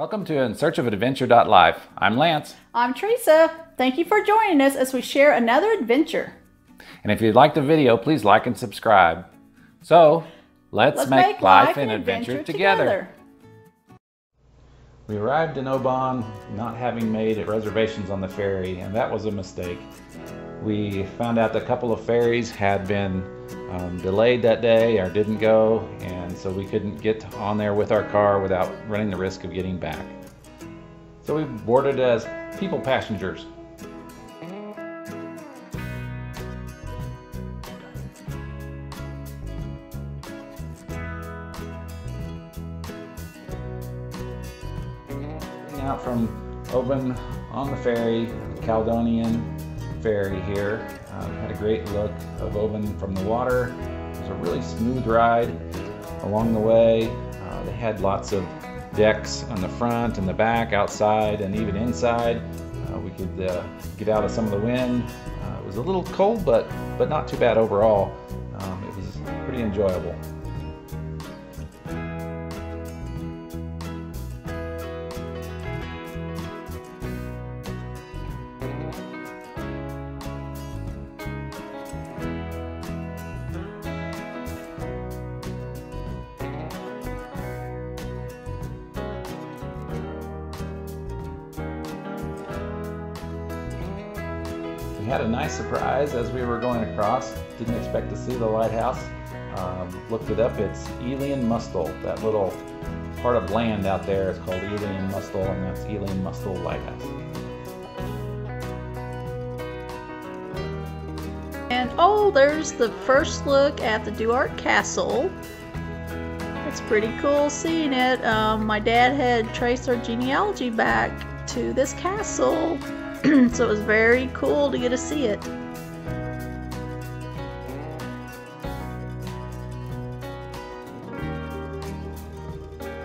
Welcome to In Search of Adventure.Life. I'm Lance. I'm Teresa. Thank you for joining us as we share another adventure. And if you like the video, please like and subscribe. So, let's make life and adventure together. We arrived in Oban not having made reservations on the ferry, and that was a mistake. We found out that a couple of ferries had been delayed that day or didn't go, and so we couldn't get on there with our car without running the risk of getting back. So we boarded as people passengers. Getting out from Oban on the ferry, the Caledonian ferry here. Had a great look of Oban from the water. It was a really smooth ride along the way. They had lots of decks on the front and the back, outside, and even inside. We could get out of some of the wind. It was a little cold, but not too bad overall. It was pretty enjoyable. We had a nice surprise as we were going across. Didn't expect to see the lighthouse. Looked it up. It's Elan Mustel. That little part of land out there is called Elan Mustel, and that's Elan Mustel Lighthouse. And oh, there's the first look at the Duart Castle. It's pretty cool seeing it. My dad had traced our genealogy back to this castle. So it was very cool to get to see it.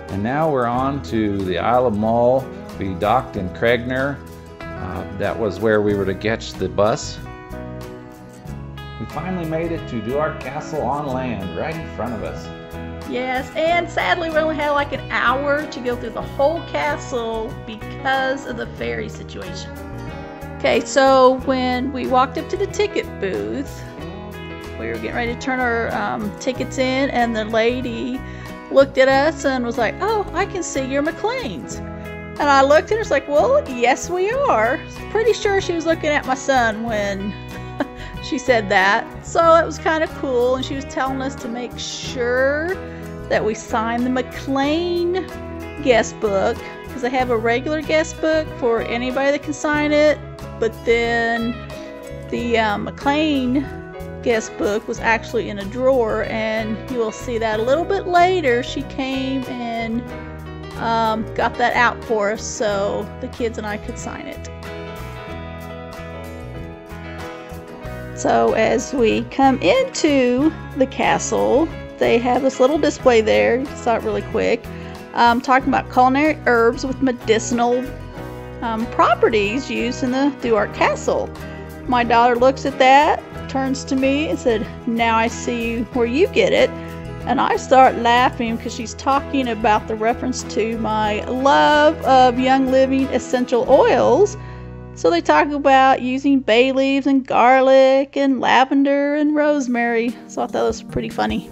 And now we're on to the Isle of Mull. We docked in Craignure. That was where we were to catch the bus. We finally made it to Duart Castle on land, right in front of us. Yes, and sadly we only had like an hour to go through the whole castle because of the ferry situation. Okay, so when we walked up to the ticket booth, we were getting ready to turn our tickets in, and the lady looked at us and was like, "Oh, I can see you're Maclean's." And I looked at her and was like, "Well, yes we are." Pretty sure she was looking at my son when she said that. So it was kind of cool, and she was telling us to make sure that we signed the Maclean guest book, because they have a regular guest book for anybody that can sign it, but then the Maclean guest book was actually in a drawer, and you will see that a little bit later. She came and got that out for us so the kids and I could sign it. So as we come into the castle, they have this little display there. You saw it really quick. Talking about culinary herbs with medicinal properties used in the Duart Castle. My daughter looks at that, turns to me and said, "Now I see where you get it." And I start laughing because she's talking about the reference to my love of Young Living essential oils. So they talk about using bay leaves and garlic and lavender and rosemary. So I thought that was pretty funny.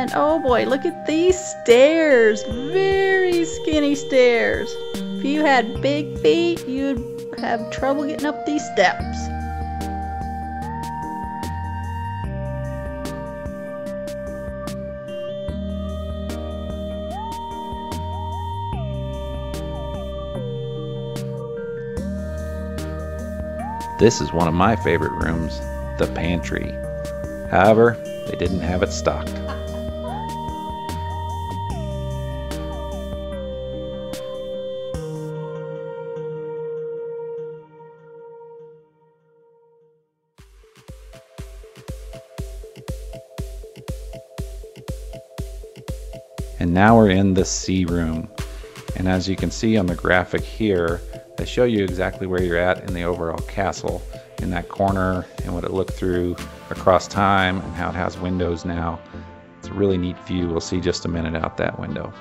And oh boy, look at these stairs. Very skinny stairs. If you had big feet, you'd have trouble getting up these steps. This is one of my favorite rooms, the pantry. However, they didn't have it stocked. And now we're in the sea room. And as you can see on the graphic here, they show you exactly where you're at in the overall castle, in that corner, and what it looked through across time, and how it has windows now. It's a really neat view. We'll see just a minute out that window.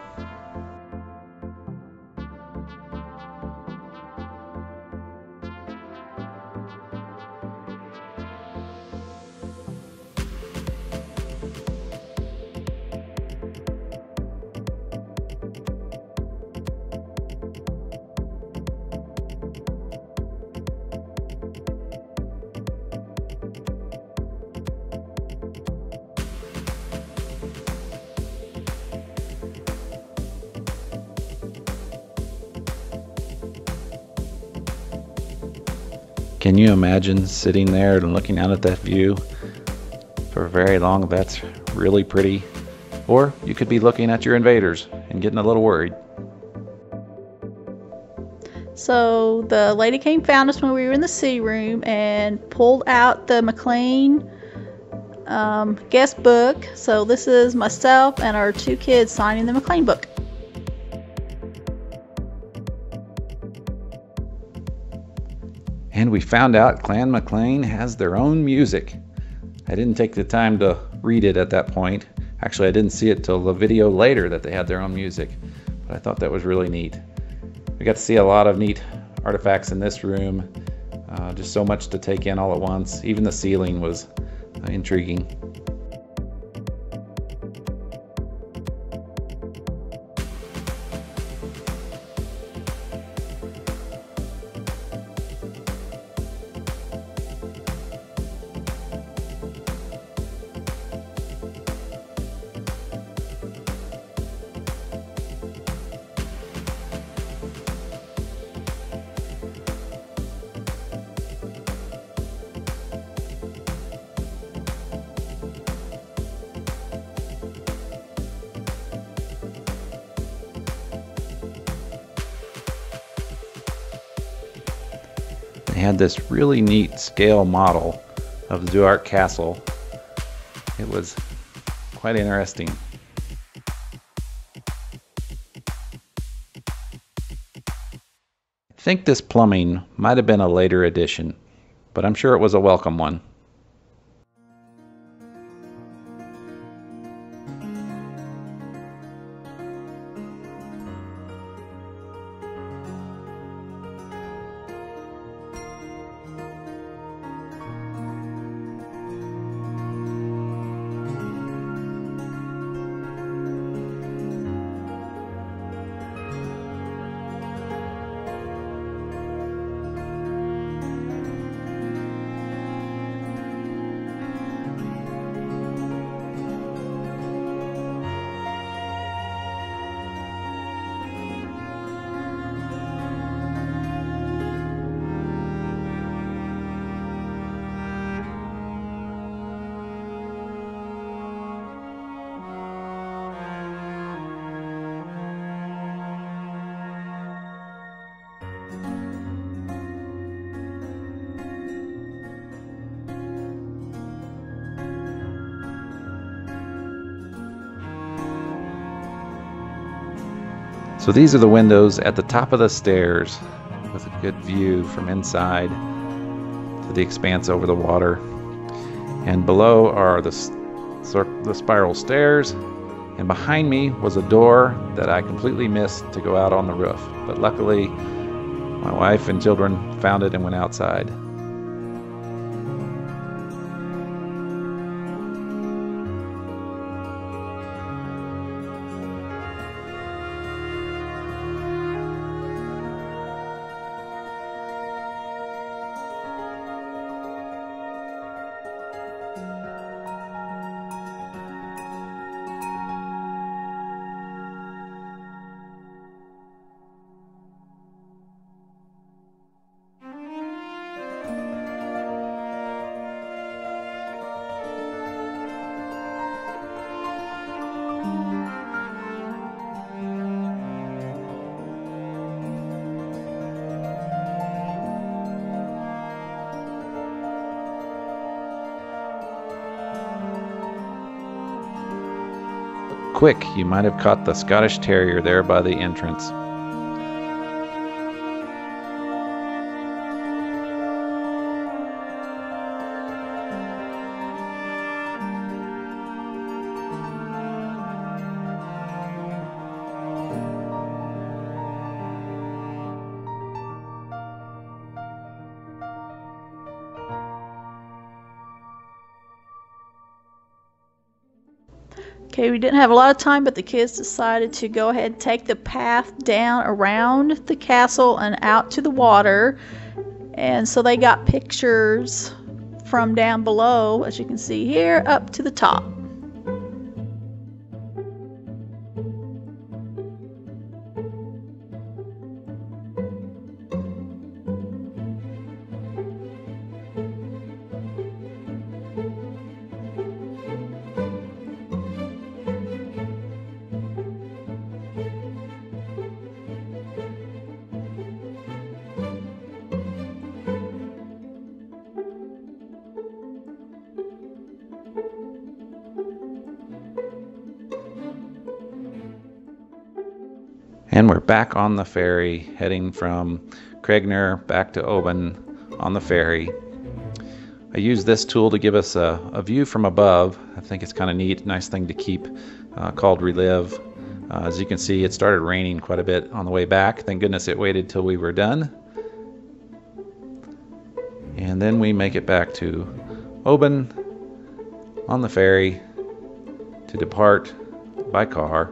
Can you imagine sitting there and looking out at that view for very long? That's really pretty. Or you could be looking at your invaders and getting a little worried. So the lady came found us when we were in the sea room and pulled out the Maclean guest book. So this is myself and our 2 kids signing the Maclean book. And we found out Clan Maclean has their own music. I didn't take the time to read it at that point. Actually, I didn't see it till the video later that they had their own music. But I thought that was really neat. We got to see a lot of neat artifacts in this room. Just so much to take in all at once. Even the ceiling was intriguing. They had this really neat scale model of the Duart Castle. It was quite interesting. I think this plumbing might have been a later addition, but I'm sure it was a welcome one. So these are the windows at the top of the stairs with a good view from inside to the expanse over the water. And below are the spiral stairs. And behind me was a door that I completely missed to go out on the roof. But luckily, my wife and children found it and went outside. quick, you might have caught the Scottish Terrier there by the entrance. Okay, we didn't have a lot of time, but the kids decided to go ahead and take the path down around the castle and out to the water. And so they got pictures from down below, as you can see here, up to the top. And we're back on the ferry, heading from Craignure back to Oban on the ferry. I used this tool to give us a view from above. I think it's kind of neat, nice thing to keep, called Relive. As you can see, it started raining quite a bit on the way back. Thank goodness it waited till we were done. And then we make it back to Oban on the ferry to depart by car.